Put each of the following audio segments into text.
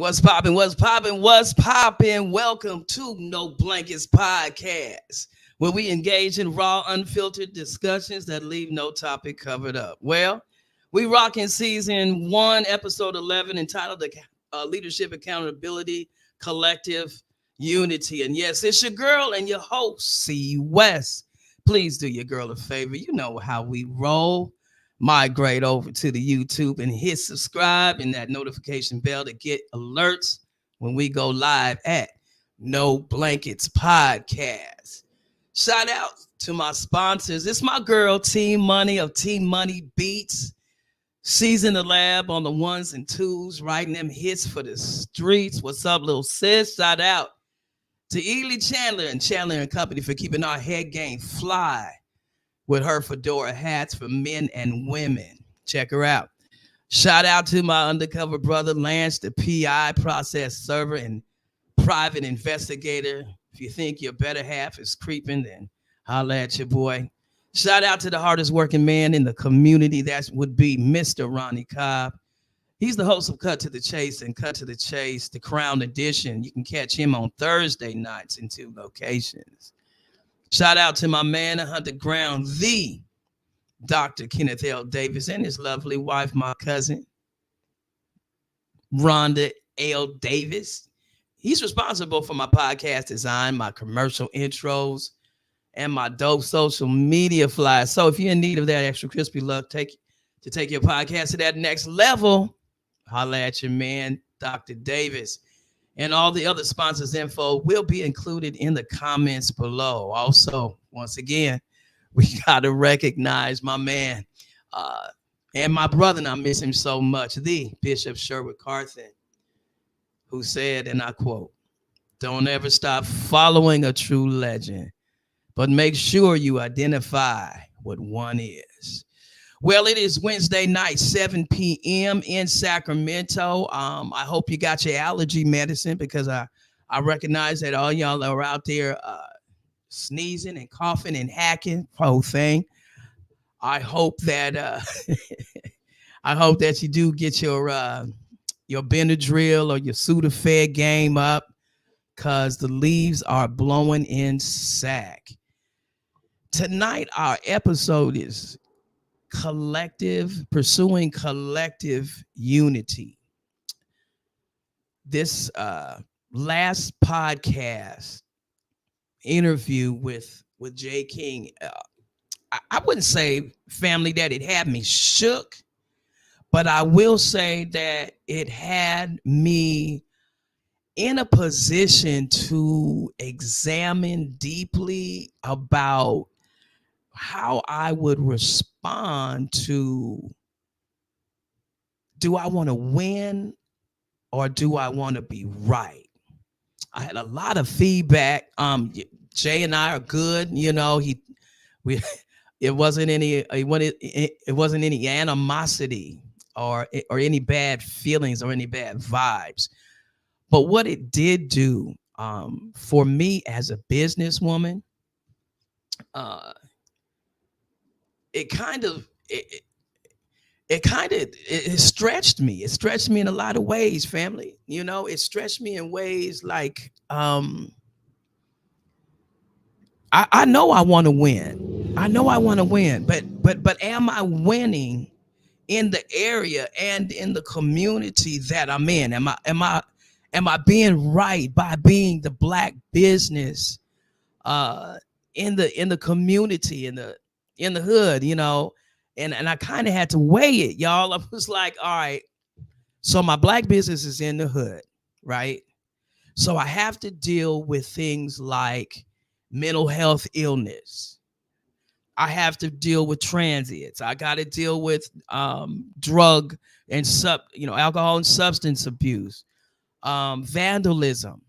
What's popping? What's popping? What's popping? Welcome to No Blankets Podcast, where we engage in raw, unfiltered discussions that leave no topic covered up. Well, we rocking season 1, episode 11, entitled "The Leadership Accountability Collective Unity." And yes, it's your girl and your host, C. West. Please do your girl a favor. You know how we roll. Migrate over to the YouTube and hit subscribe and that notification bell to get alerts when we go live at No Blankets Podcast. Shout out to my sponsors. It's my girl, Team Money of Team Money Beats. She's in the lab on the ones and twos, writing them hits for the streets. What's up, little sis? Shout out to Ely Chandler and Chandler and Company for keeping our head game fly with her fedora hats for men and women. Check her out. Shout out to my undercover brother, Lance, the PI, process server, and private investigator. If you think your better half is creeping, then holla at your boy. Shout out to the hardest working man in the community. That would be Mr. Ronnie Cobb. He's the host of Cut to the Chase and Cut to the Chase, the Crown Edition. You can catch him on Thursday nights in 2 locations. Shout out to my man, 100 Ground, the Dr. Kenneth L. Davis, and his lovely wife, my cousin, Rhonda L. Davis. He's responsible for my podcast design, my commercial intros, and my dope social media flyers. So if you're in need of that extra crispy luck to take your podcast to that next level, holla at your man, Dr. Davis. And all the other sponsors' info will be included in the comments below. Also, once again, we got to recognize my man and my brother, and I miss him so much, the Bishop Sherwood Carthen, who said, and I quote, "Don't ever stop following a true legend, but make sure you identify what one is." Well, it is Wednesday night, 7 p.m. in Sacramento. I hope you got your allergy medicine, because I recognize that all y'all are out there sneezing and coughing and hacking, whole thing. I hope that you do get your Benadryl or your Sudafed game up, because the leaves are blowing in Sac. Tonight, our episode is pursuing collective unity. This last podcast interview with Jay King, I wouldn't say family that it had me shook, but I will say that it had me in a position to examine deeply about how I would respond to, do I want to win or do I want to be right? I had a lot of feedback. Jay and I are good. We it wasn't any it wasn't any animosity or any bad feelings or any bad vibes. But what it did do, for me as a businesswoman, uh, it kind of it stretched me. It stretched me in a lot of ways, family. It stretched me in ways like, I know I want to win. I know I want to win, but am I winning in the area and in the community that I'm in? Am I being right by being the black business, uh in the community, in the hood, and I kind of had to weigh it, y'all. I was like, all right, so my black business is in the hood, right? So I have to deal with things like mental health illness. I have to deal with transients. I got to deal with drug and alcohol and substance abuse, vandalism.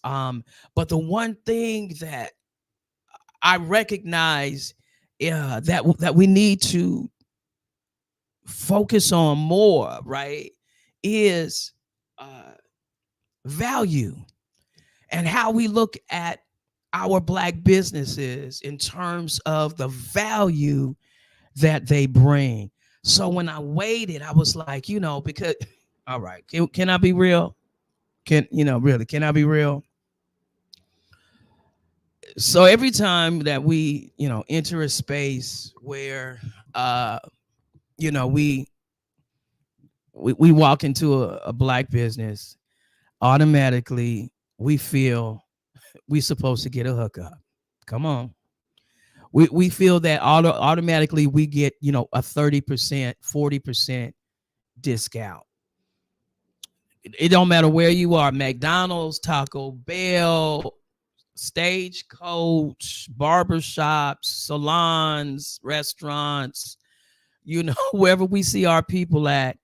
But the one thing that I recognize, that we need to focus on more, right, is uh, value, and how we look at our black businesses in terms of the value that they bring. So when I weighed it, I was like, because, all right, can I be real? Really, can I be real? So every time that we, enter a space where, uh, you know, we we walk into a black business, automatically we feel we supposed to get a hookup. Come on. We feel that automatically we get, a 30%, 40% discount. It don't matter where you are, McDonald's, Taco Bell, stagecoach, barbershops, salons, restaurants, wherever we see our people at,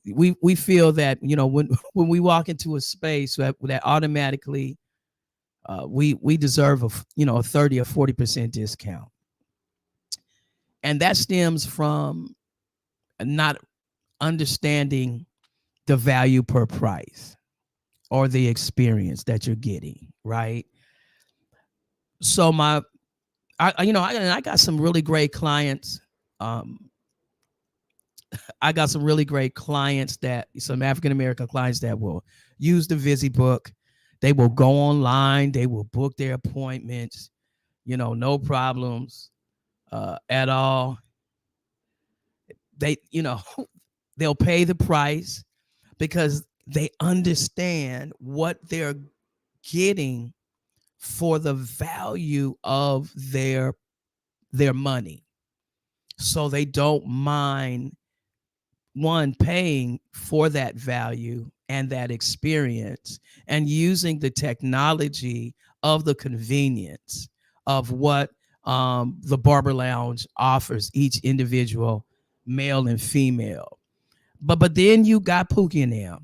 we feel that, when when we walk into a space that automatically, we deserve a 30 or 40% discount. And that stems from not understanding the value per price or the experience that you're getting, right? So I got some really great clients. Um, I got some really great clients, that some African American clients that will use the VisiBook. They will go online. They will book their appointments. No problems at all. They, they'll pay the price because they understand what they're getting for the value of their money. So they don't mind, one, paying for that value and that experience, and using the technology of the convenience of what, the Barber Lounge offers each individual, male and female. But then you got Pookie in there,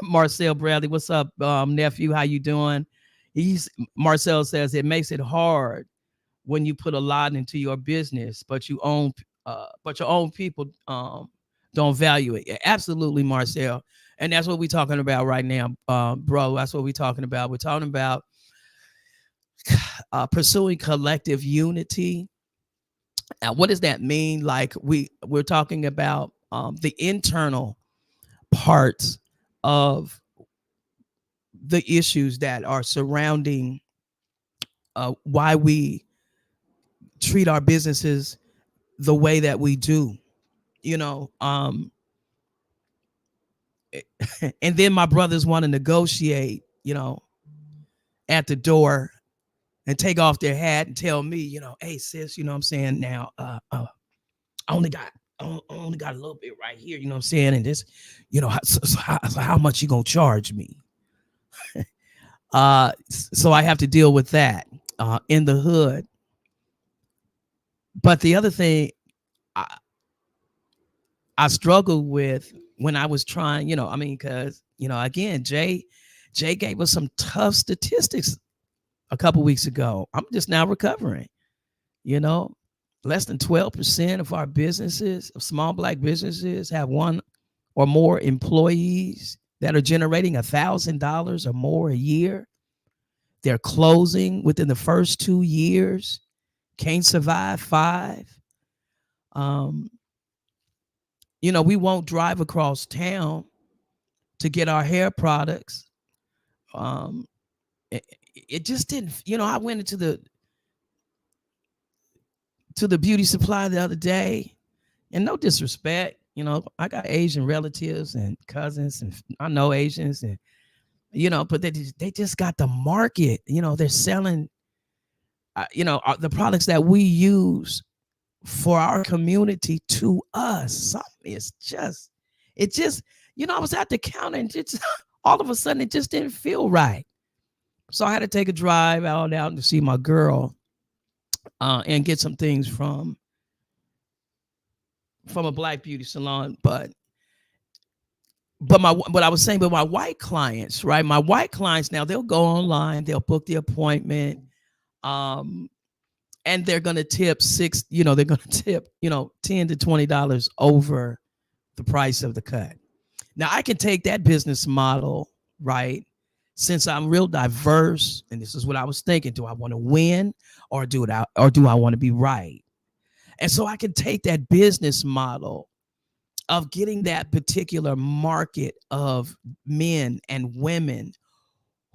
Marcel Bradley. What's up, nephew? How you doing? Marcel says it makes it hard when you put a lot into your business, but your own people, don't value it. Yeah, absolutely, Marcel. And that's what we're talking about right now, bro. That's what we're talking about. We're talking about pursuing collective unity. Now, what does that mean? Like, we're talking about, the internal parts of the issues that are surrounding, why we treat our businesses the way that we do, you know. And then my brothers want to negotiate, at the door, and take off their hat and tell me, hey sis, you know what I'm saying? Now, I only got I only got a little bit right here, you know what I'm saying? And this, so how much you gonna charge me? So I have to deal with that in the hood. But the other thing I, I struggled with when I was trying, because again, Jay gave us some tough statistics a couple weeks ago. I'm just now recovering. You know, less than 12% of our businesses, of small Black businesses, have one or more employees that are generating $1,000 or more a year. They're closing within the first 2 years, can't survive 5. Um, we won't drive across town to get our hair products. Um, it just didn't, I went into the beauty supply the other day, and no disrespect, I got Asian relatives and cousins, and I know Asians, and but they just got the market. They're selling, the products that we use for our community to us. Something is just, it just, I was at the counter and just all of a sudden it just didn't feel right. So I had to take a drive out to see my girl and get some things from a Black beauty salon. But I was saying, but my white clients, right? My white clients now, they'll go online, they'll book the appointment, and they're gonna tip they're gonna tip, $10 to $20 over the price of the cut. Now I can take that business model, right? Since I'm real diverse, and this is what I was thinking: do I want to win, or do I want to be right? And so I can take that business model of getting that particular market of men and women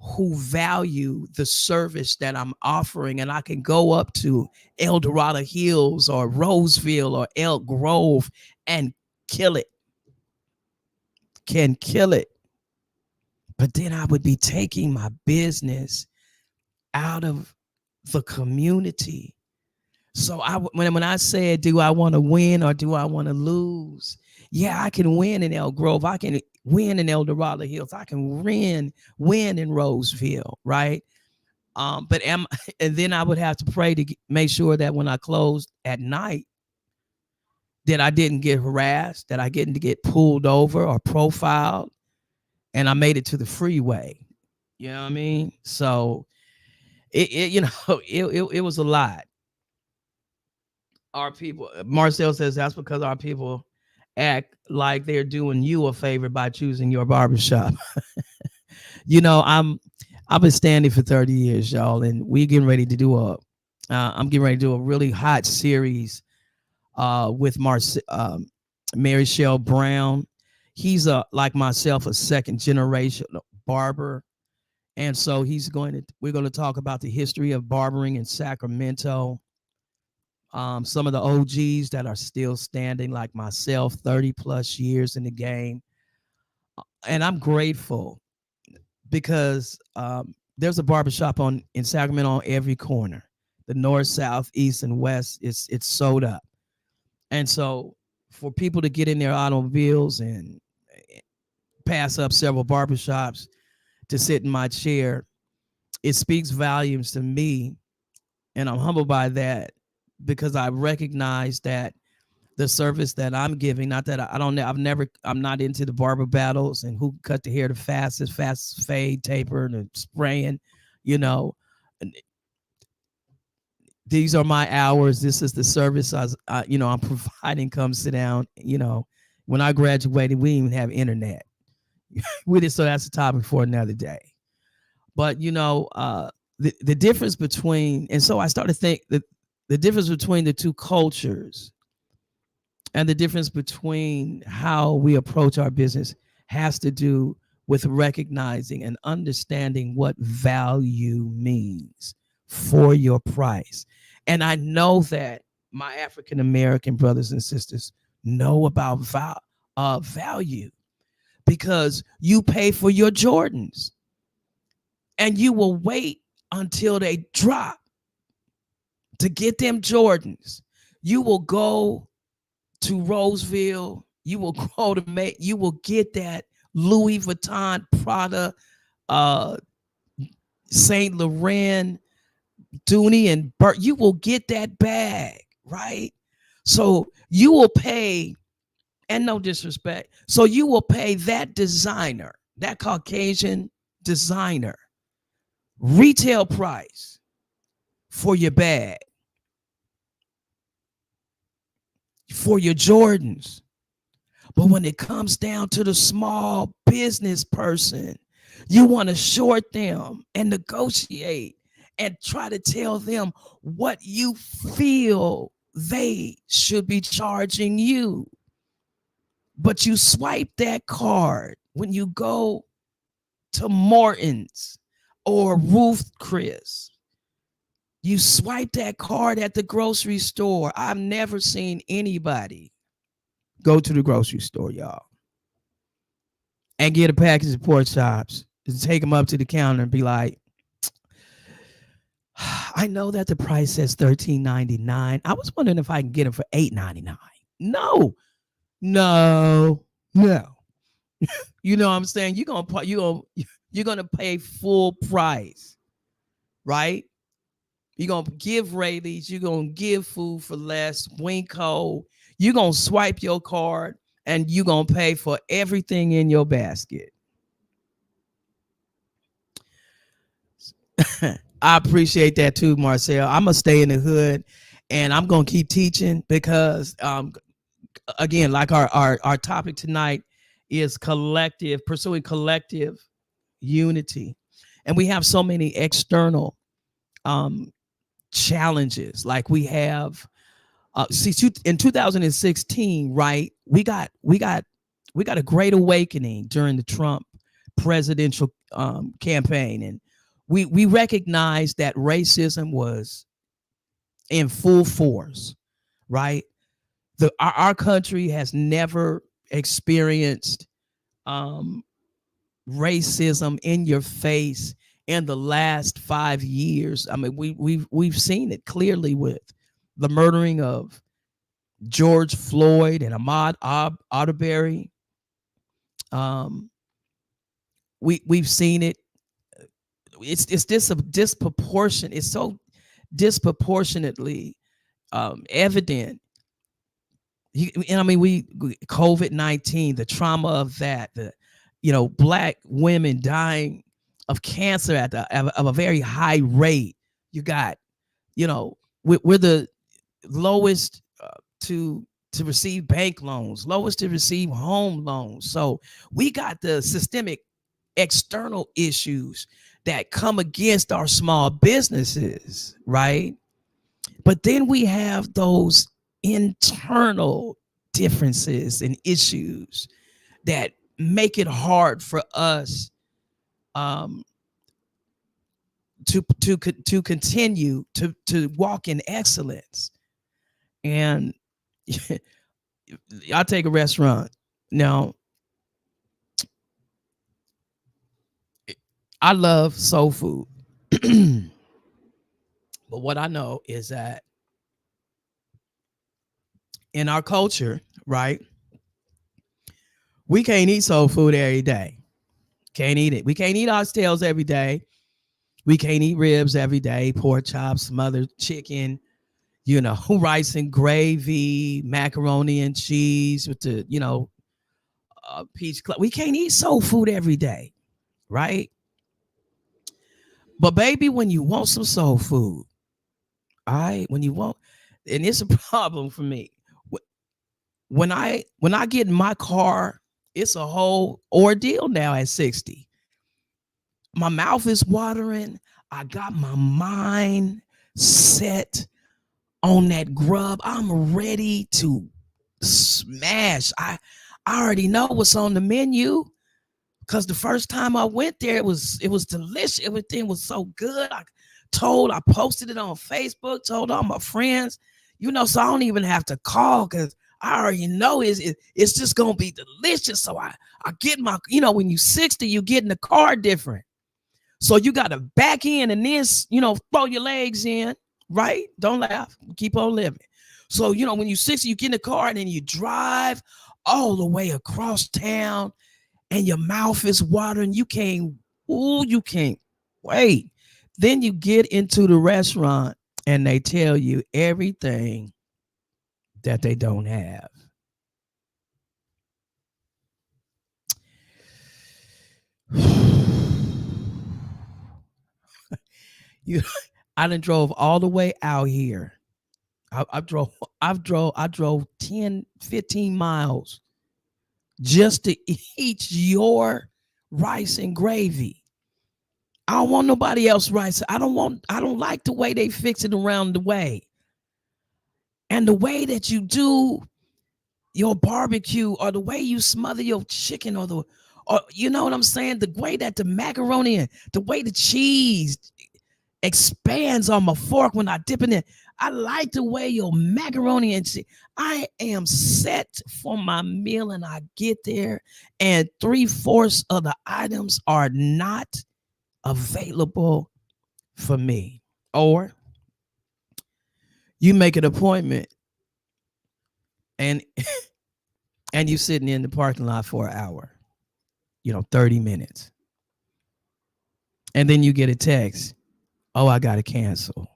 who value the service that I'm offering, and I can go up to El Dorado Hills or Roseville or Elk Grove and kill it. Can kill it. But then I would be taking my business out of the community. So when I said, do I want to win or do I want to lose? Yeah, I can win in Elk Grove. I can win in El Dorado Hills. I can win in Roseville, right? And then I would have to pray to make sure that when I closed at night, that I didn't get harassed, that I didn't get pulled over or profiled, and I made it to the freeway. You know what I mean? So it was a lot. Our people, Marcel says, that's because our people act like they're doing you a favor by choosing your barbershop. I've been standing for 30 years, y'all, and we're getting ready to do I'm getting ready to do a really hot series with Mary Shell Brown. He's like myself, a second generation barber. And so we're going to talk about the history of barbering in Sacramento. Some of the OGs that are still standing, like myself, 30 plus years in the game. And I'm grateful because there's a barbershop in Sacramento on every corner. The north, south, east, and west, it's sold up. And so for people to get in their automobiles and pass up several barbershops to sit in my chair, it speaks volumes to me. And I'm humbled by that, because I recognize that the service that I'm giving, not that I'm not into the barber battles and who cut the hair the fastest fade, taper, and spraying, these are my hours. This is the service I'm providing. Come sit down. When I graduated, we didn't even have internet. So that's a topic for another day. But the difference between, and so I started to think that the difference between the two cultures and the difference between how we approach our business has to do with recognizing and understanding what value means for your price. And I know that my African American brothers and sisters know about value, because you pay for your Jordans and you will wait until they drop to get them Jordans. You will go to Roseville. You will go to make. You will get that Louis Vuitton, Prada, uh, Saint Laurent, Dooney and Burt. You will get that bag, right? So you will pay, and no disrespect. So you will pay that designer, that Caucasian designer, retail price for your bag, for your Jordans. But when it comes down to the small business person, you want to short them and negotiate and try to tell them what you feel they should be charging you. But you swipe that card when you go to Morton's or Ruth Chris. You swipe that card at the grocery store. I've never seen anybody go to the grocery store, y'all, and get a package of pork chops and take them up to the counter and be like, I know that the price says $13.99. I was wondering if I can get them for $8.99. No, no, no. You know what I'm saying? You're gonna pay full price, right? You're gonna give Rayleigh's, you're gonna give food for less, Winco. You're gonna swipe your card and you're gonna pay for everything in your basket. I appreciate that too, Marcel. I'm gonna stay in the hood and I'm gonna keep teaching because again, like our topic tonight is pursuing collective unity. And we have so many external challenges. Like we have in 2016, right? We got a great awakening during the Trump presidential campaign, and we recognized that racism was in full force, right? Our country has never experienced racism in your face in the last 5 years. I mean, we've seen it clearly with the murdering of George Floyd and Ahmaud Arbery. We've seen it. It's disproportionate. It's so disproportionately evident. And I mean, COVID-19, the trauma of that, Black women dying of cancer at a very high rate. You got, we're the lowest to receive bank loans, lowest to receive home loans. So we got the systemic external issues that come against our small businesses, right? But then we have those internal differences and issues that make it hard for us to continue to walk in excellence. And I'll take a restaurant. Now, I love soul food. But what I know is that in our culture, right, we can't eat soul food every day. Can't eat it. We can't eat oxtails every day. We can't eat ribs every day, pork chops, smothered chicken, rice and gravy, macaroni and cheese with the, peach club. We can't eat soul food every day, right? But baby, when you want some soul food, all right, when you want, and it's a problem for me. When I get in my car, it's a whole ordeal now at 60. My mouth is watering. I got my mind set on that grub. I'm ready to smash. I already know what's on the menu because the first time I went there, it was delicious. Everything was so good. I posted it on Facebook, told all my friends, so I don't even have to call because I already know it's just gonna be delicious. So I get my, when you 60, you get in the car different. So you got to back in and then, throw your legs in, right? Don't laugh. Keep on living. So, when you're 60, you get in the car and then you drive all the way across town and your mouth is watering. You can't wait. Then you get into the restaurant and they tell you everything that they don't have. you I done drove all the way out here. I drove 10, 15 miles just to eat your rice and gravy. I don't want nobody else rice. I don't like the way they fix it around the way. And the way that you do your barbecue, or the way you smother your chicken, or you know what I'm saying? The way that the macaroni and the way the cheese expands on my fork when I dip in it. I like the way your macaroni and cheese. I am set for my meal and I get there and 3/4 of the items are not available for me. Or you make an appointment and and you sitting in the parking lot for an hour, 30 minutes. And then you get a text, oh, I got to cancel.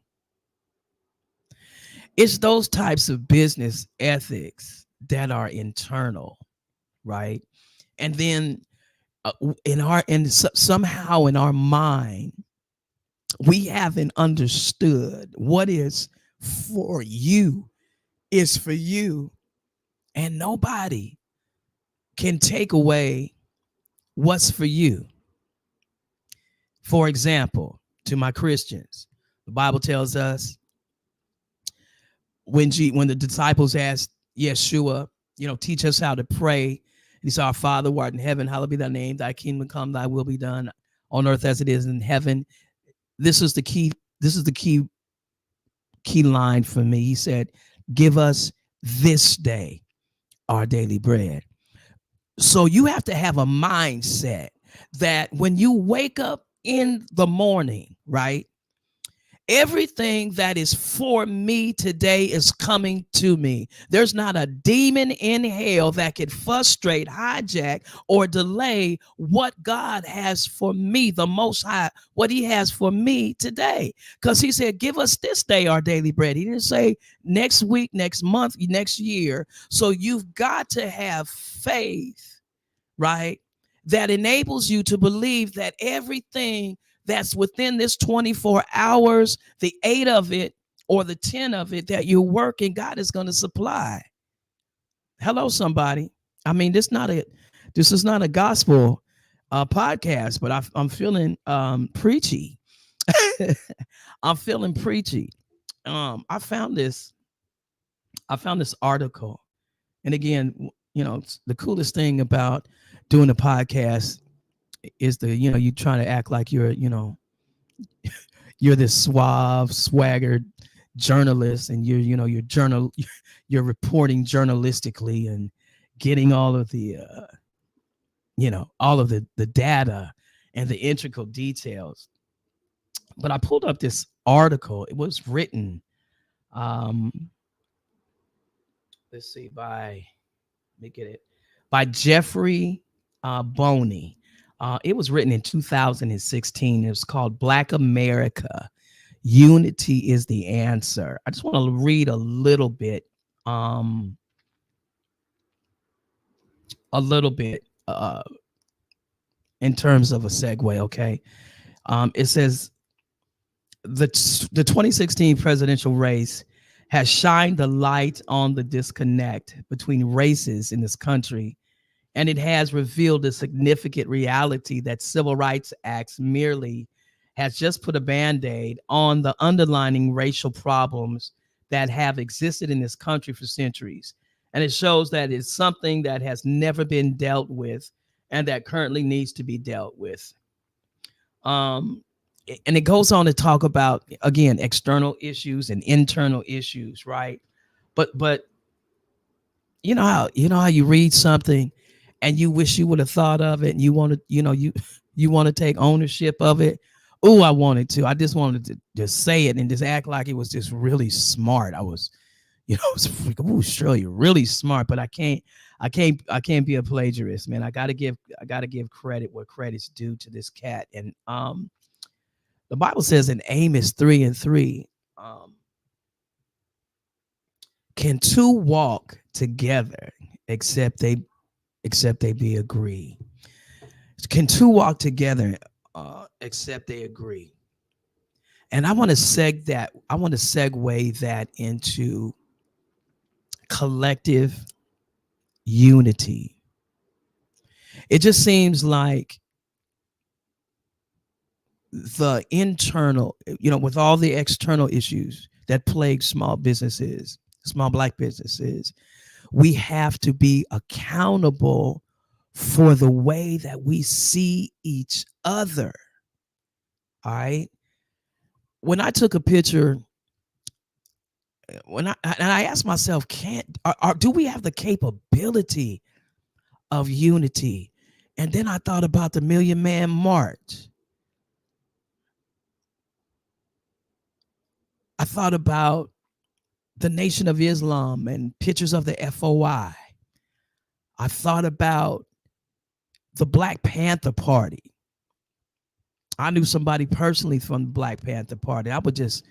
It's those types of business ethics that are internal, right? And then somehow in our mind, we haven't understood what is for you is for you, and nobody can take away what's for you. For example, to my Christians, the Bible tells us when the disciples asked Yeshua, teach us how to pray. He said, our Father who art in heaven, hallowed be thy name, thy kingdom come, thy will be done on earth as it is in heaven. This is the key line for me. He said, give us this day our daily bread. So you have to have a mindset that when you wake up in the morning, right? Everything that is for me today is coming to me. There's not a demon in hell that can frustrate, hijack, or delay what God has for me, the Most High, what he has for me today. Because he said, give us this day our daily bread. He didn't say next week, next month, next year. So you've got to have faith, right? That enables you to believe that everything that's within this 24 hours, the 8 of it or the 10 of it that you're working, God is going to supply. Hello, somebody. I mean, this is not a gospel podcast, but I'm feeling preachy. I'm feeling preachy. I found this article, and again, the coolest thing about doing a podcast is you trying to act like you're this suave, swaggered journalist, and you're reporting journalistically and getting all of the data and the integral details. But I pulled up this article. It was written, by Jeffrey Boney. It was written in 2016. It was called Black America, Unity is the Answer. I just want to read a little bit in terms of a segue, okay? It says, the 2016 presidential race has shined the light on the disconnect between races in this country, and it has revealed a significant reality that civil rights acts merely has just put a Band-Aid on the underlying racial problems that have existed in this country for centuries. And it shows that it's something that has never been dealt with and that currently needs to be dealt with. And it goes on to talk about, again, external issues and internal issues, right? But you know how you read something and you wish you would have thought of it, and you want to take ownership of it, Oh, I wanted to. I just wanted to just say it and just act like it was just really smart. I was, it's freaking, ooh, sure, you're really smart, but I can't be a plagiarist, man. I gotta give credit where credit's due to this cat. And the Bible says in Amos 3:3, um, can two walk together except they be agree? Can two walk together except they agree? And I want to segue that into collective unity. It just seems like the internal, with all the external issues that plague small businesses, small Black businesses, we have to be accountable for the way that we see each other. All right. When I took a picture, I asked myself, do we have the capability of unity? And then I thought about the Million Man March. I thought about the Nation of Islam and pictures of the FOI. I thought about the Black Panther Party. I knew somebody personally from the Black Panther Party. I would just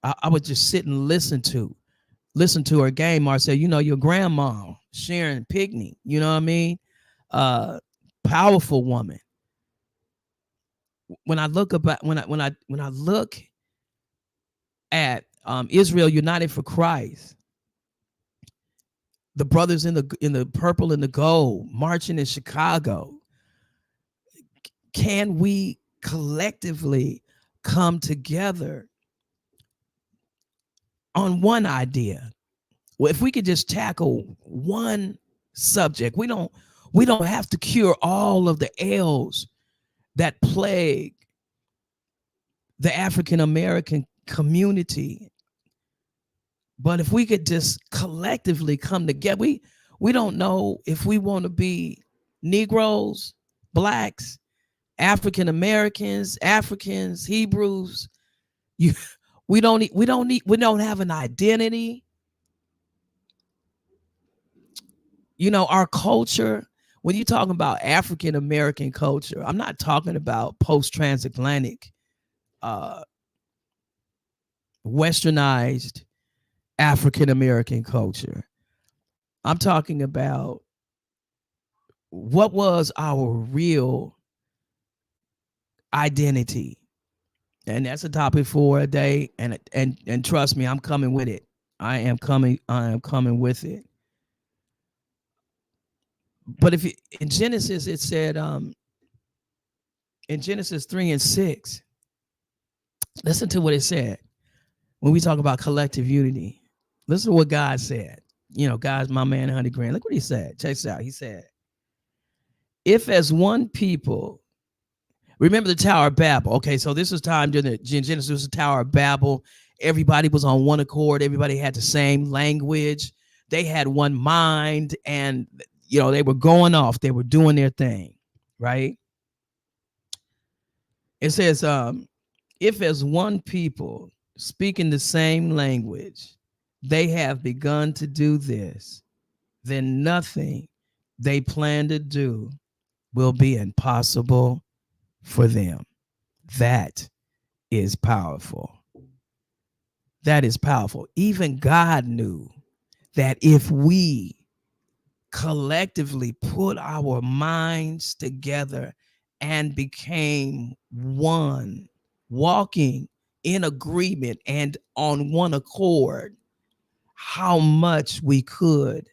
sit and listen to her game. Marcel, your grandma, Sharon Pickney, you know what I mean? Uh, Powerful woman. When I look at Israel United for Christ, the brothers in the purple and the gold marching in Chicago, can we collectively come together on one idea? Well, if we could just tackle one subject, we don't have to cure all of the ills that plague the African American community. But if we could just collectively come together, we don't know if we want to be Negroes, Blacks, African Americans, Africans, Hebrews. You, we don't have an identity. Our culture. When you're talking about African American culture, I'm not talking about post transatlantic, uh, westernized African American culture. I'm talking about what was our real identity. And that's a topic for a day. And trust me, I'm coming with it. I am coming with it. But in Genesis, it said, in Genesis 3:6, listen to what it said when we talk about collective unity. Listen to what God said. God's my man, Honey Grant. Look what he said. Check this out. He said, if as one people, remember the Tower of Babel. Okay, so this was time during the Genesis, was the Tower of Babel. Everybody was on one accord. Everybody had the same language. They had one mind, and they were going off. They were doing their thing, right? It says, if as one people speaking the same language, they have begun to do this, then nothing they plan to do will be impossible for them. That is powerful. That is powerful. Even God knew that if we collectively put our minds together and became one, walking in agreement and on one accord, how much we could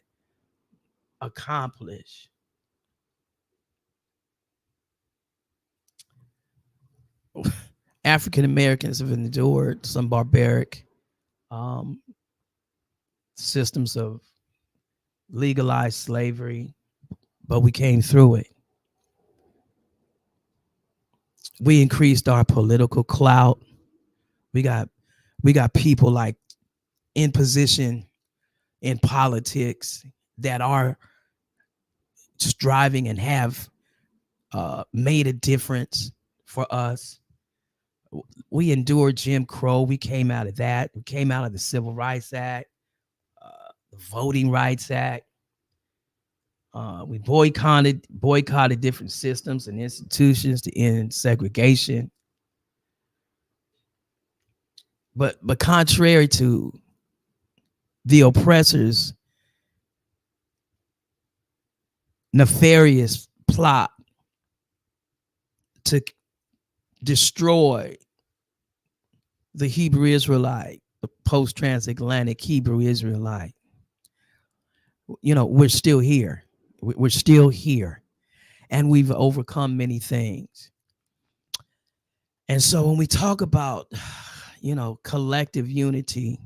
accomplish. African Americans have endured some barbaric um, systems of legalized slavery, but we came through it. We increased our political clout. We got people like in position in politics that are striving and have made a difference for us. We endured Jim Crow. We came out of that. We came out of the Civil Rights Act, the Voting Rights Act. We boycotted different systems and institutions to end segregation. But contrary to the oppressors' nefarious plot to destroy the Hebrew Israelite, the post transatlantic Hebrew Israelite, we're still here. We're still here, and we've overcome many things. And so when we talk about, collective unity,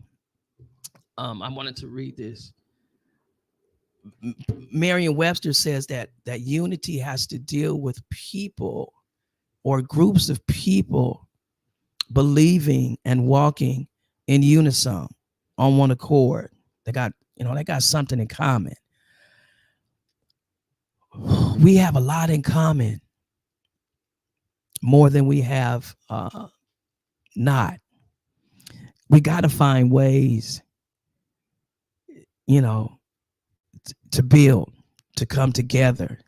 I wanted to read this. Merriam-Webster says that unity has to deal with people or groups of people believing and walking in unison on one accord. They got something in common. We have a lot in common, more than we have not. We got to find ways, to build, to come together.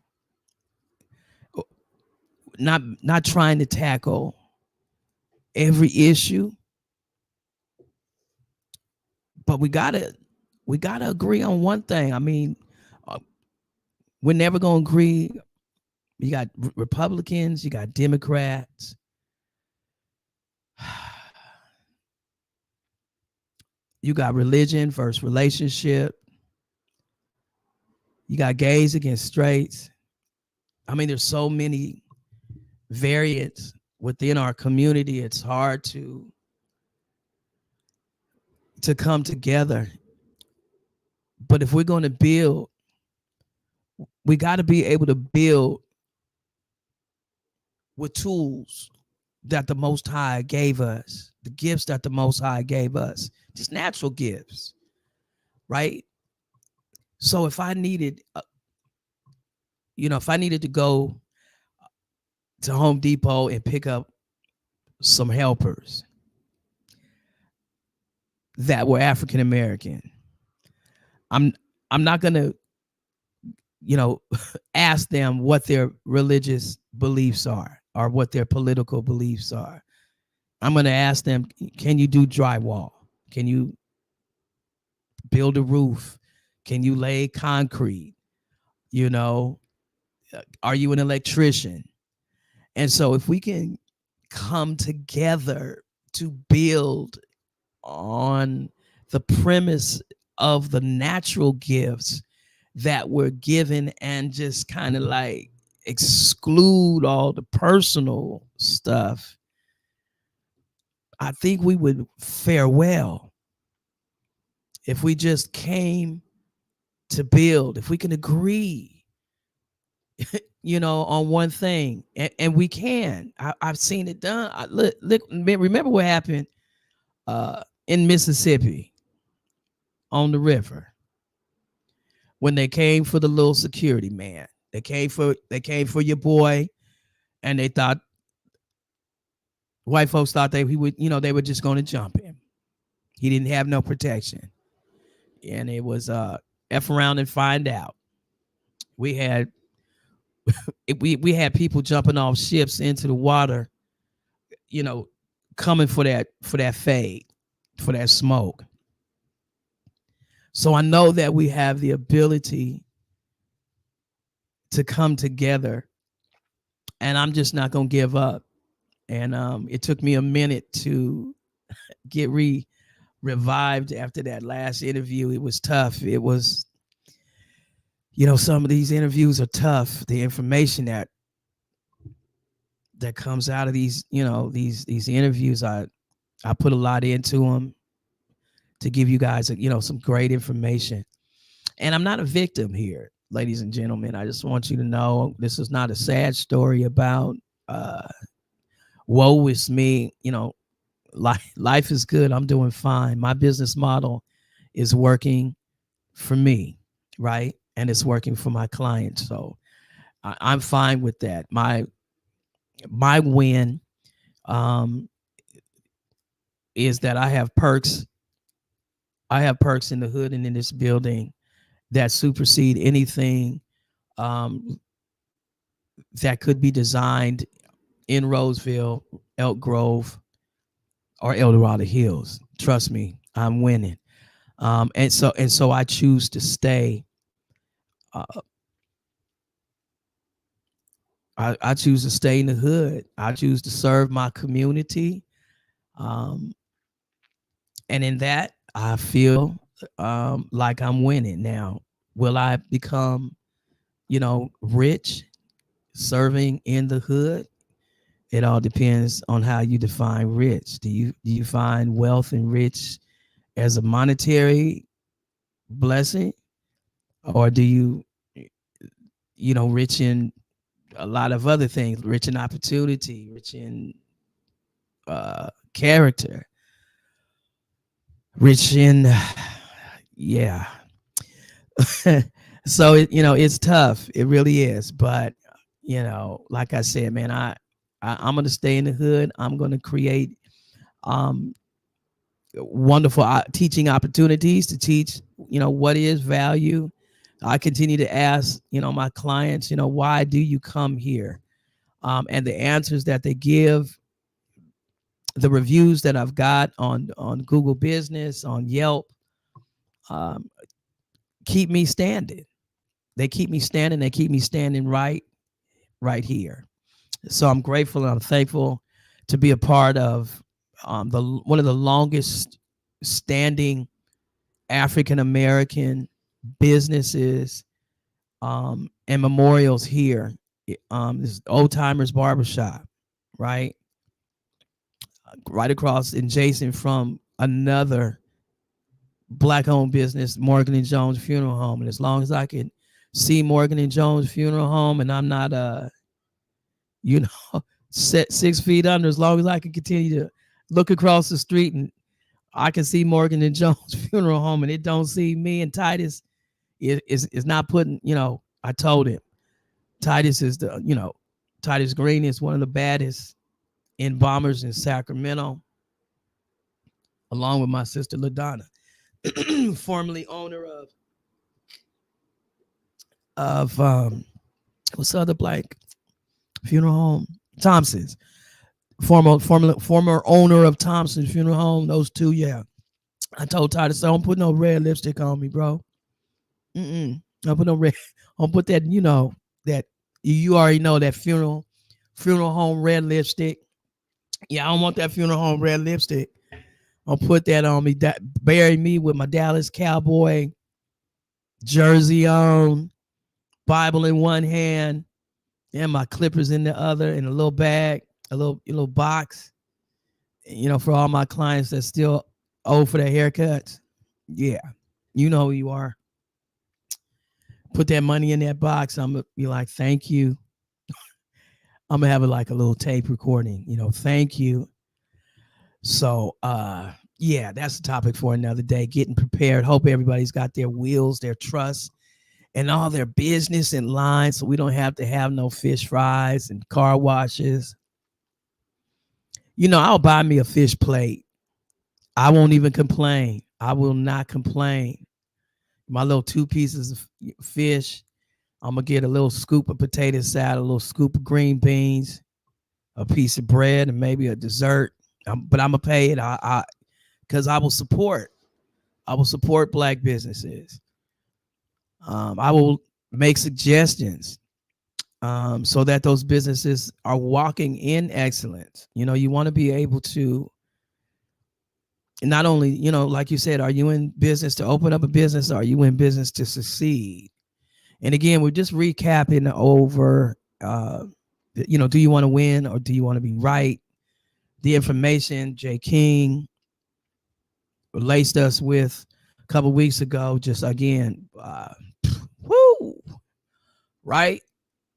Not trying to tackle every issue, but we gotta agree on one thing. I mean, we're never gonna agree. You got Republicans, you got Democrats. You got religion versus relationship. You got gays against straights. I mean, there's so many variants within our community. It's hard to come together. But if we're going to build, we got to be able to build with tools that the Most High gave us, the gifts that the Most High gave us, just natural gifts, right? So if I needed, to go to Home Depot and pick up some helpers that were African American, I'm not gonna, ask them what their religious beliefs are or what their political beliefs are. I'm gonna ask them, can you do drywall? Can you build a roof? Can you lay concrete? Are you an electrician? And so if we can come together to build on the premise of the natural gifts that we're given and just kind of like exclude all the personal stuff, I think we would fare well if we just came to build, if we can agree, on one thing, and we can. I've seen it done. Look, remember what happened in Mississippi on the river when they came for the little security man. They came for your boy, and they thought white folks thought they were just going to jump him. He didn't have no protection, and it was F around and find out. We had we had people jumping off ships into the water, coming for that fade, for that smoke. So I know that we have the ability to come together, and I'm just not going to give up. And it took me a minute to get revived after that last interview. It was tough. It was, some of these interviews are tough. The information that comes out of these, these interviews, I put a lot into them to give you guys, some great information. And I'm not a victim here, ladies and gentlemen. I just want you to know this is not a sad story about woe is me. Life is good. I'm doing fine. My business model is working for me, right? And it's working for my clients. So I'm fine with that. My win is that I have perks. I have perks in the hood and in this building that supersede anything um, that could be designed in Roseville, Elk Grove, or El Dorado Hills. Trust me, I'm winning. And so I choose to stay. Uh, I choose to stay in the hood. I choose to serve my community, um, and in that, I feel like I'm winning. Now, will I become, rich serving in the hood? It all depends on how you define rich. Do you find wealth and rich as a monetary blessing, or do you rich in a lot of other things, rich in opportunity, rich in character, rich in yeah. So it's tough. It really is. But like I said, man, I'm gonna stay in the hood. I'm gonna create um wonderful teaching opportunities to teach what is value. I continue to ask my clients, why do you come here? And the answers that they give, the reviews that I've got on Google Business, on Yelp, um, keep me standing. They keep me standing. They keep me standing right here. So I'm grateful and I'm thankful to be a part of the one of the longest standing African American businesses and memorials here. This Old Timers Barbershop, right? Right across adjacent from another black-owned business, Morgan and Jones Funeral Home. And as long as I can see Morgan and Jones Funeral Home, and I'm not you know, set 6 feet under, as long as I can continue to look across the street and I can see Morgan and Jones Funeral Home, and it don't see me. And Titus is not putting. I told him Titus is Titus Green is one of the baddest embalmers in Sacramento, along with my sister LaDonna, formerly owner of what's the other black funeral home, Thompson's. Former owner of Thompson's Funeral Home. Those two, yeah. I told Titus, don't put no red lipstick on me, bro. Don't put no red. Don't put that. That you already know that funeral home red lipstick. Yeah, I don't want that funeral home red lipstick. I'll put that on me. That bury me with my Dallas Cowboy jersey on, Bible in one hand, and my clippers in the other, in a little bag, a little box. For all my clients that still owe for their haircuts. Yeah, you know who you are. Put that money in that box. I'm gonna be like, thank you. I'm gonna have it like a little tape recording. Thank you. So yeah, that's the topic for another day. Getting prepared. Hope everybody's got their wheels, their trusts, and all their business in line, so we don't have to have no fish fries and car washes. I'll buy me a fish plate. I won't even complain. I will not complain. My little 2 pieces of fish. I'm going to get a little scoop of potato salad, a little scoop of green beans, a piece of bread, and maybe a dessert. But I'm going to pay it because I will support. I will support black businesses. I will make suggestions so that those businesses are walking in excellence. You want to be able to not only, like you said, are you in business to open up a business? Or are you in business to succeed? And again, we're just recapping over, do you want to win or do you want to be right? The information Jay King laced us with a couple weeks ago, just again, whoo, right?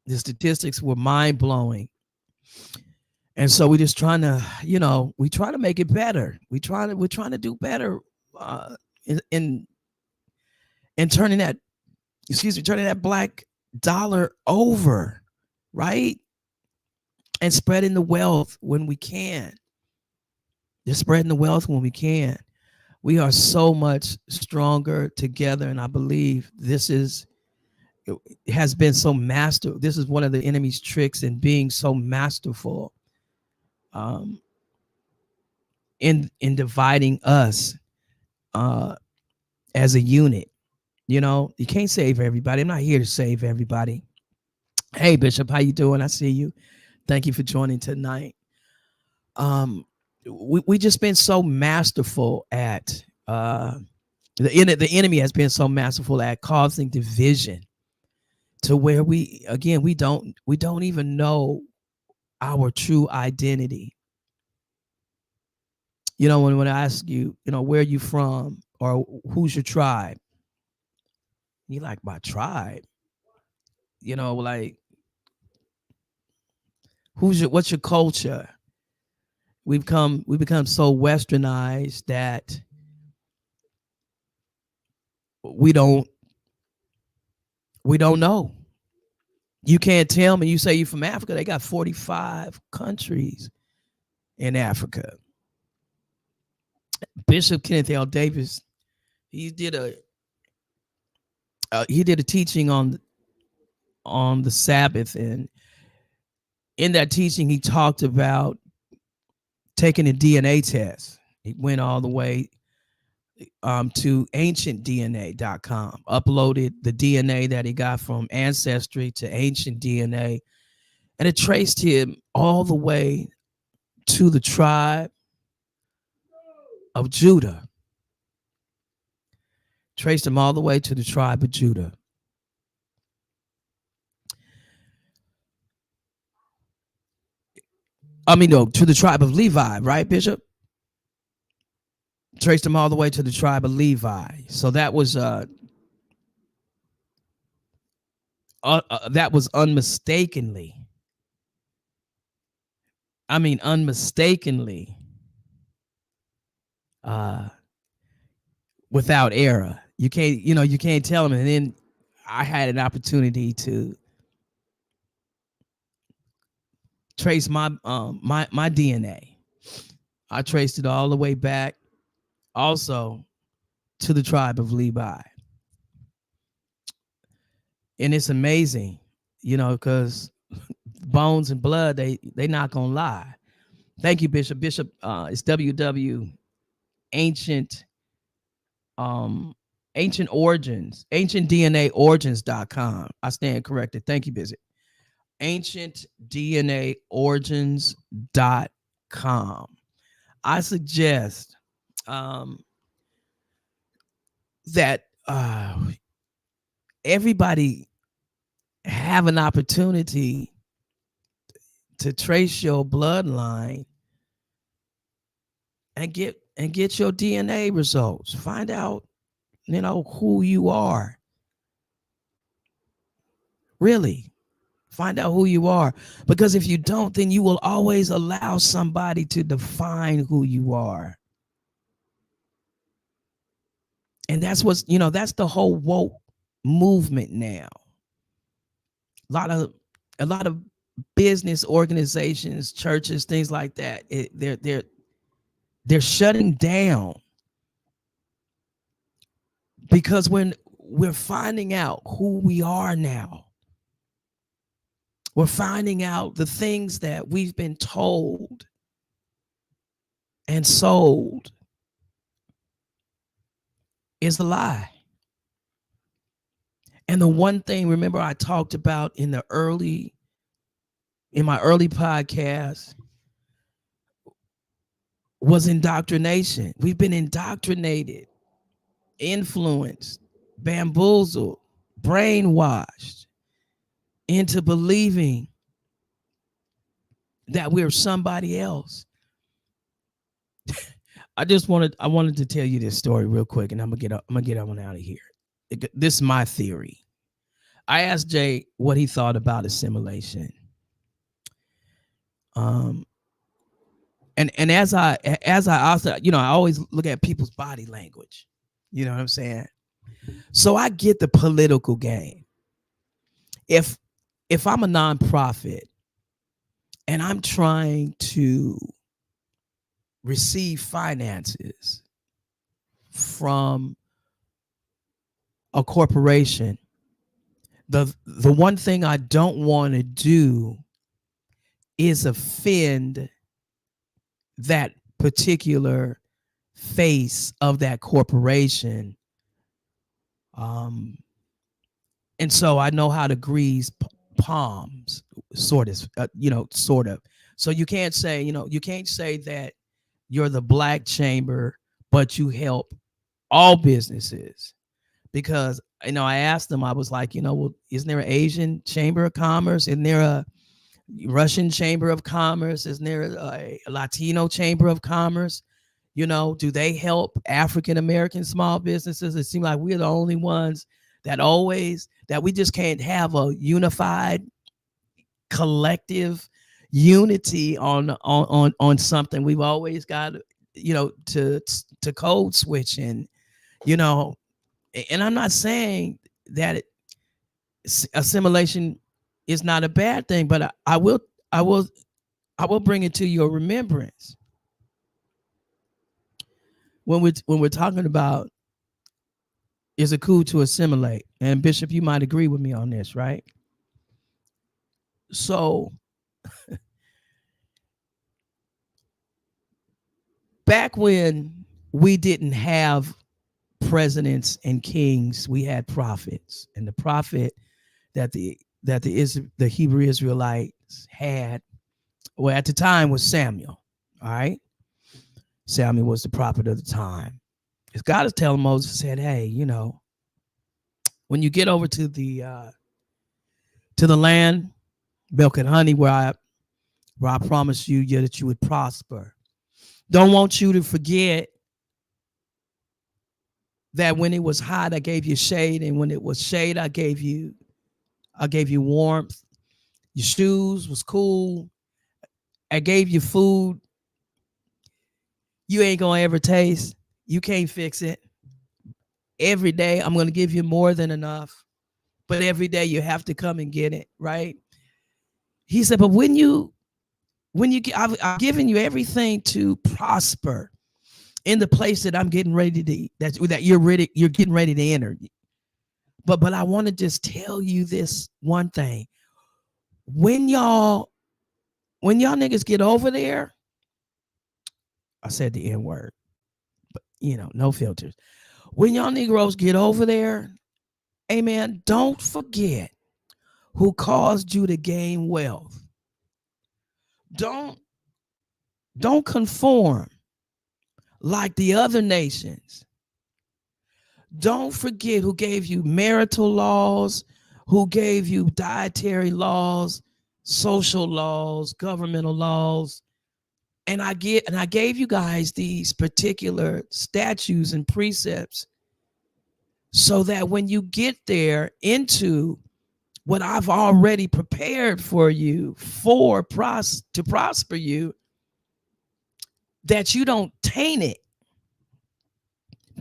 The statistics were mind blowing. And so we're just trying to, we try to make it better. We're trying to do better in turning that black dollar over, right? And spreading the wealth when we can. just spreading the wealth when we can. We are so much stronger together, and I believe it has been so master. This is one of the enemy's tricks in being so masterful, um, in dividing us uh, as a unit. You know, you can't save everybody. I'm not here to save everybody. Hey, Bishop, how you doing? I see you. Thank you for joining tonight. Um, we just been so masterful at the enemy has been so masterful at causing division to where we don't even know our true identity. You know, when I ask you, where are you from or who's your tribe? You like, my tribe? Like, what's your culture? We become so westernized that we don't we don't know. You can't tell me. You say you're from Africa. They got 45 countries in Africa. Bishop Kenneth L. Davis, he did a teaching on the Sabbath, and in that teaching, he talked about taking a DNA test. He went all the way to ancientdna.com, uploaded the DNA that he got from Ancestry to Ancient DNA, and it traced him all the way to the tribe of Judah. Traced him all the way to the tribe of Judah. No, to the tribe of Levi, right, Bishop? Traced him all the way to the tribe of Levi. So that was unmistakably, unmistakably, uh, without error. You can't tell him. And then I had an opportunity to trace my DNA. I traced it all the way back, also to the tribe of Levi, and it's amazing, because bones and blood they not gonna lie. Thank you, Bishop. Bishop, it's www ancient ancient origins, ancientdnaorigins.com. I stand corrected. Thank you, Bishop. Ancientdnaorigins.com. I suggest that everybody have an opportunity to trace your bloodline and get your DNA results. Find out, who you are. Really, find out who you are. Because if you don't, then you will always allow somebody to define who you are. And that's that's the whole woke movement now. A lot of business organizations, churches, things like that, they're shutting down because when we're finding out who we are now, we're finding out the things that we've been told and sold is a lie. And the one thing, remember, I talked about in my early podcast was indoctrination. We've been indoctrinated, influenced, bamboozled, brainwashed into believing that we're somebody else. I wanted to tell you this story real quick, and I'm gonna get on out of here. This is my theory. I asked Jay what he thought about assimilation. And as I also, I always look at people's body language. You know what I'm saying? So I get the political game. If I'm a nonprofit and I'm trying to receive finances from a corporation, the one thing I don't want to do is offend that particular face of that corporation. Um, and so I know how to grease palms, sort of. So you can't say, you can't say that you're the black chamber, but you help all businesses. Because, I asked them, I was like, well, isn't there an Asian chamber of commerce? Isn't there a Russian chamber of commerce? Isn't there a Latino chamber of commerce? Do they help African American small businesses? It seems like we're the only ones that we just can't have a unified collective unity on something. We've always got, to code switch. And I'm not saying that assimilation is not a bad thing, but I will bring it to your remembrance when we're talking about, is it cool to assimilate? And Bishop, you might agree with me on this, right? So back when we didn't have presidents and kings, we had prophets. And the prophet that the Hebrew Israelites had, well, at the time, was Samuel. All right. Samuel was the prophet of the time. Because God is telling Moses, said, hey, when you get over to the land, milk and honey, where I promised you that you would prosper. Don't want you to forget that when it was hot, I gave you shade, and when it was shade, I gave you warmth. Your shoes was cool. I gave you food. You ain't gonna ever taste. You can't fix it. Every day, I'm gonna give you more than enough, but every day you have to come and get it, right? He said, but I've given you everything to prosper in the place that I'm getting ready to, that you're getting ready to enter. But I want to just tell you this one thing. When y'all niggas get over there, I said the N word, but no filters. When y'all Negroes get over there, amen, don't forget who caused you to gain wealth. Don't conform like the other nations. Don't forget who gave you marital laws, who gave you dietary laws, social laws, governmental laws. And I gave you guys these particular statutes and precepts so that when you get there into what I've already prepared for you to prosper you, that you don't taint it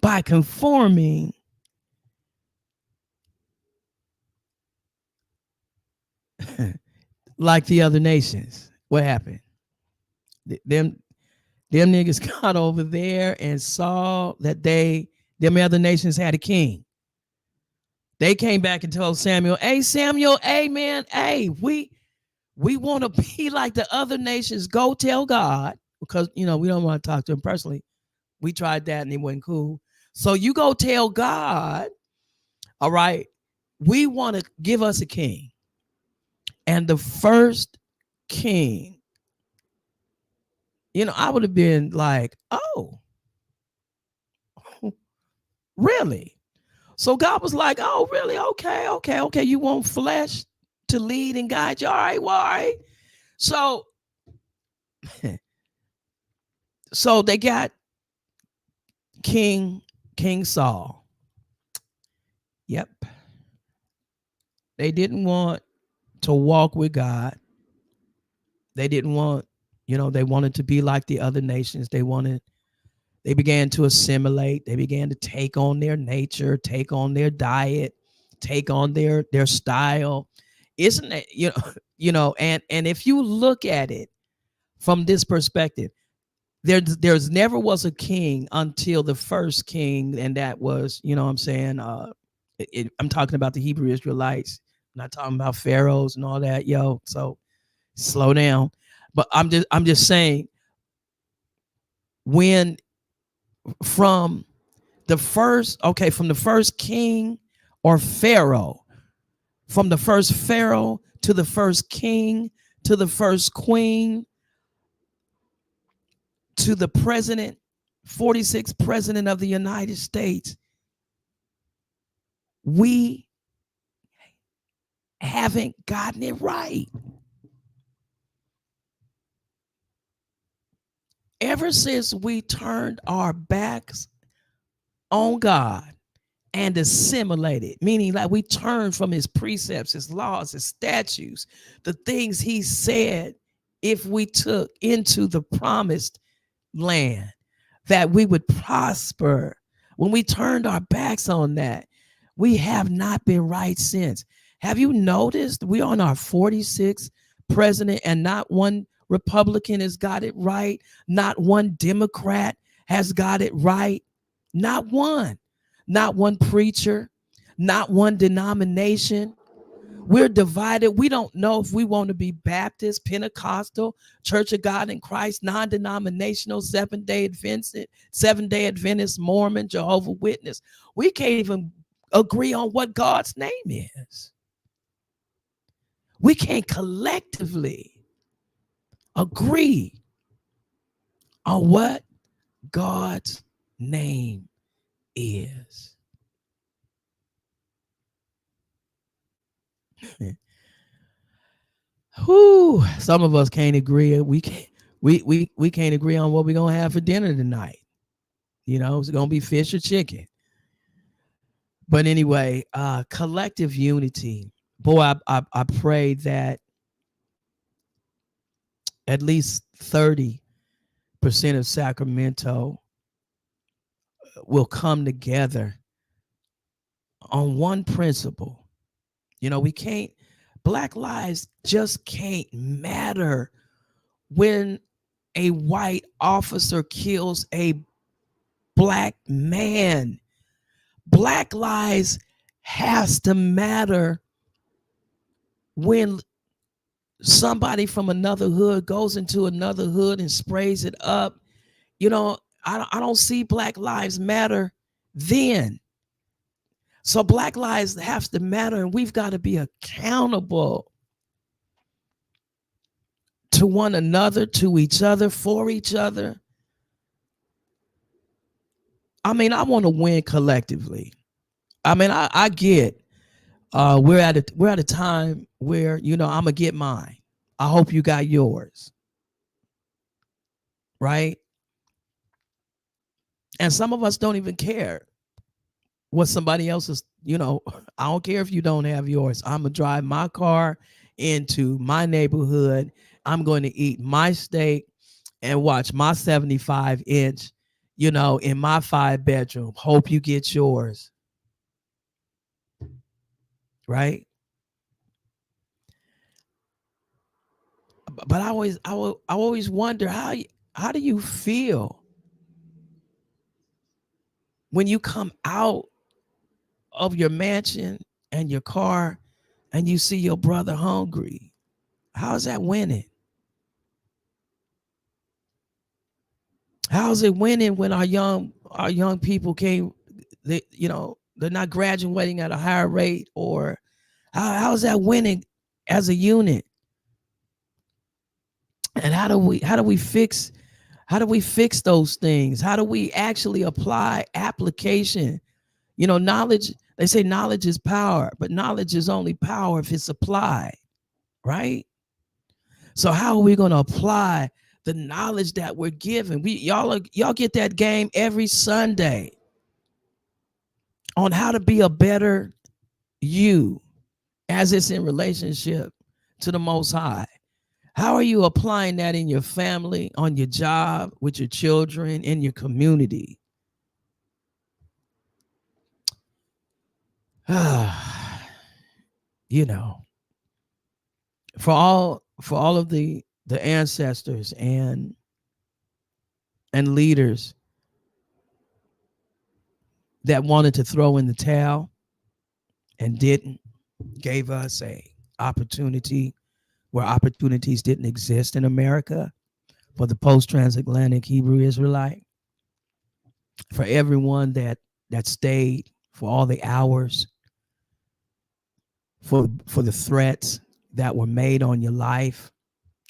by conforming like the other nations. What happened? Them niggas got over there and saw that them other nations had a king. They came back and told Samuel, hey, Samuel, hey, man, hey, we want to be like the other nations. Go tell God, because, we don't want to talk to him personally. We tried that and it wasn't cool. So you go tell God, all right, we want to give us a king. And the first king, I would have been like, oh, really? So God was like, oh, really? Okay. You want flesh to lead and guide you? All right, well, all right. So, so they got King Saul. Yep. They didn't want to walk with God. They didn't want, they wanted to be like the other nations. They began to assimilate. They began to take on their nature, take on their diet, take on their style. Isn't it, and if you look at it from this perspective, There's never was a king until the first king, and that was, you know what I'm saying, I'm talking about the Hebrew Israelites. I'm not talking about pharaohs and all that, yo. So slow down. But I'm just saying, when from from the first king or pharaoh, from the first pharaoh to the first king to the first queen to the president, 46th president of the United States, we haven't gotten it right. Ever since we turned our backs on God and assimilated, meaning like we turned from his precepts, his laws, his statutes, the things he said, if we took into the promised land, that we would prosper. When we turned our backs on that, we have not been right since. Have you noticed we're on our 46th president and not one Republican has got it right? Not one Democrat has got it right. Not one. Not one preacher, not one denomination. We're divided. We don't know if we want to be Baptist, Pentecostal, Church of God in Christ, non-denominational, Seventh-day Adventist, Mormon, Jehovah Witness. We can't even agree on what God's name is. We can't collectively agree on what God's name is. Whew, some of us can't agree. We can't agree on what we're gonna have for dinner tonight. You know, it's gonna be fish or chicken. But anyway, collective unity. Boy, I pray that at least 30% of Sacramento will come together on one principle. You know, we can't, Black lives just can't matter when a white officer kills a Black man. Black lives has to matter when somebody from another hood goes into another hood and sprays it up. You know, I don't see Black lives matter then. So Black lives have to matter, and we've got to be accountable to one another, to each other, for each other. I mean, I want to win collectively. I mean, I get we're at a time where, you know, I'm gonna get mine. I hope you got yours, right? And some of us don't even care what somebody else's, you know, I don't care if you don't have yours. I'm gonna drive my car into my neighborhood. I'm going to eat my steak and watch my 75-inch, you know, in my 5-bedroom. Hope you get yours, right? But I always wonder how do you feel when you come out of your mansion and your car and you see your brother hungry? How's that winning? How's it winning when our young people came, they, you know, they're not graduating at a higher rate? Or how's that winning as a unit? And how do we fix those things? How do we actually apply application? You know, knowledge, they say knowledge is power, but knowledge is only power if it's applied, right? So how are we going to apply the knowledge that we're given? Y'all get that game every Sunday on how to be a better you as it's in relationship to the Most High. How are you applying that in your family, on your job, with your children, in your community? You know, for all of the ancestors and and leaders that wanted to throw in the towel and didn't, gave us a opportunity where opportunities didn't exist in America for the post-transatlantic Hebrew Israelite, for everyone that stayed, for all the hours, for the threats that were made on your life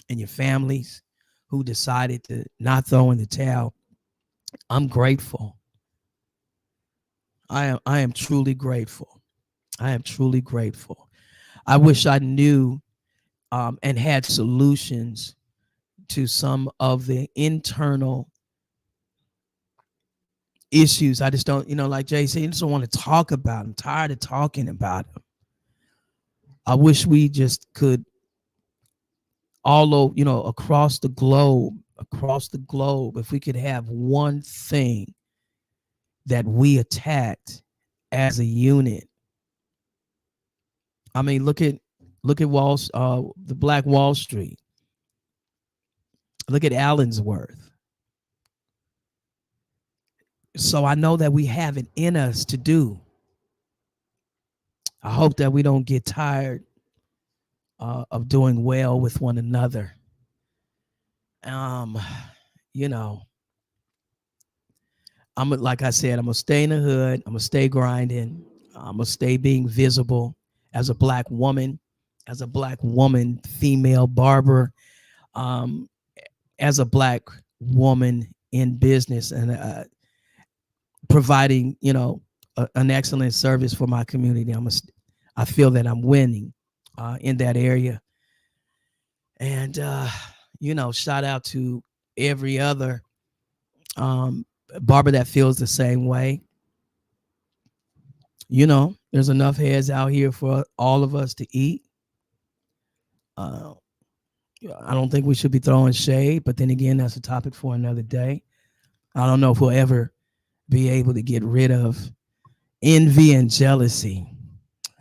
and your families who decided to not throw in the towel. I'm grateful. I am truly grateful. I am truly grateful. I wish I knew and had solutions to some of the internal issues. I just don't, like Jay said, I just don't want to talk about them. I'm tired of talking about them. I wish we just could all over, across the globe, if we could have one thing that we attacked as a unit. I mean, look at the Black Wall Street. Look at Allensworth. So I know that we have it in us to do. I hope that we don't get tired of doing well with one another. Um, you know, like I said, I'm gonna stay in the hood. I'm gonna stay grinding. I'm gonna stay being visible as a black woman, female barber, as a black woman in business, and providing, an excellent service for my community. I feel that I'm winning in that area. And shout out to every other barber that feels the same way. There's enough heads out here for all of us to eat. I don't think we should be throwing shade, but then again, that's a topic for another day. I don't know if we'll ever be able to get rid of envy and jealousy.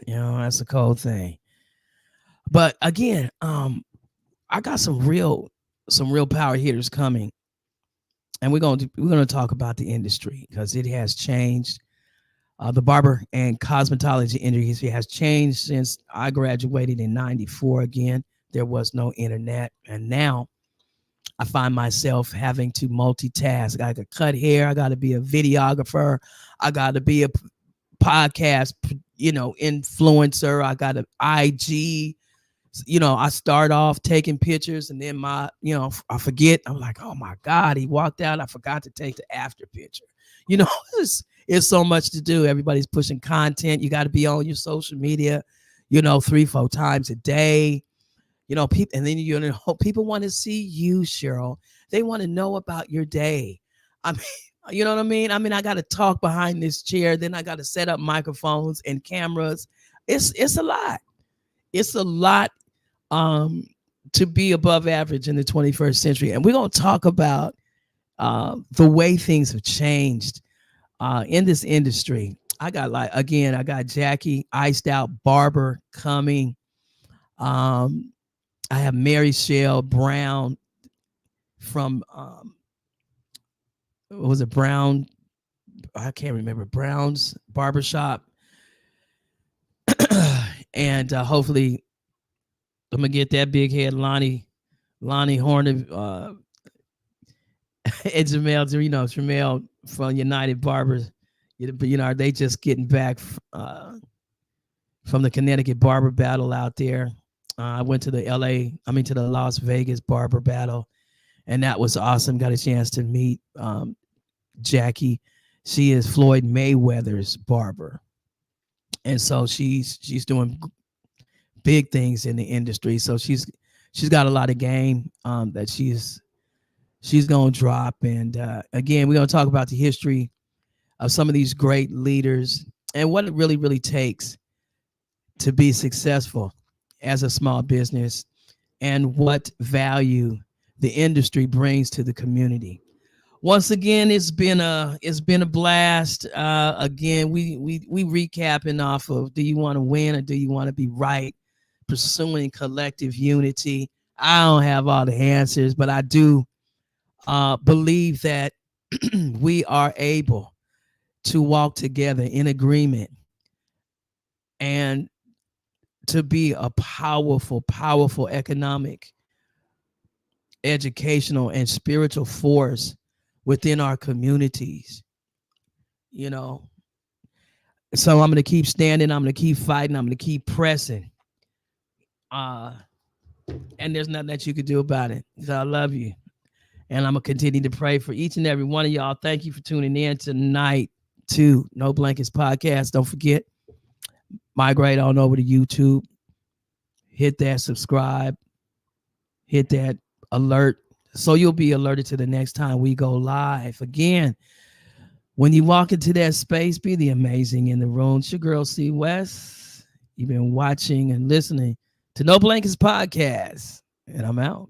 That's a cold thing. But again, I got some real power hitters coming, and we're going to talk about the industry because it has changed. The barber and cosmetology industry has changed since I graduated in '94. Again, there was no internet, and now I find myself having to multitask. I got to cut hair. I got to be a videographer. I got to be a podcast, influencer. I got an IG. I start off taking pictures, and then I forget. I'm like, oh my God, he walked out. I forgot to take the after picture. It's so much to do. Everybody's pushing content. You got to be on your social media, 3-4 times a day. People, and then people want to see you, Cheryl. They want to know about your day. I mean, you know what I mean? I got to talk behind this chair. Then I got to set up microphones and cameras. It's a lot. It's a lot to be above average in the 21st century. And we're going to talk about the way things have changed in this industry. I got Jackie Iced Out Barber coming. I have Mary Shell Brown from what was it, Brown? I can't remember, Brown's Barbershop. And hopefully I'm gonna get that big head Lonnie Horner and Jamel from United Barbers. Are they just getting back from the Connecticut Barber Battle out there? I went to the Las Vegas Barber Battle, and that was awesome. Got a chance to meet Jackie. She is Floyd Mayweather's barber, and so she's doing big things in the industry. So she's got a lot of game that she's gonna drop. And again, we're gonna talk about the history of some of these great leaders and what it really, really takes to be successful as a small business, and what value the industry brings to the community. Once again, it's been a blast. Again, we recapping off of, do you want to win or do you want to be right? Pursuing collective unity. I don't have all the answers, but I do believe that we are able to walk together in agreement and to be a powerful, powerful economic, educational, and spiritual force within our communities. You know, so I'm going to keep standing. I'm going to keep fighting. I'm going to keep pressing. Uh, and there's nothing that you could do about it. So I love you. And I'm going to continue to pray for each and every one of y'all. Thank you for tuning in tonight to No Blankets Podcast. Don't forget, migrate on over to YouTube. Hit that subscribe. Hit that alert so you'll be alerted to the next time we go live. Again, when you walk into that space, be the amazing in the room. It's your girl, C. West. You've been watching and listening to No Blankets Podcast, and I'm out.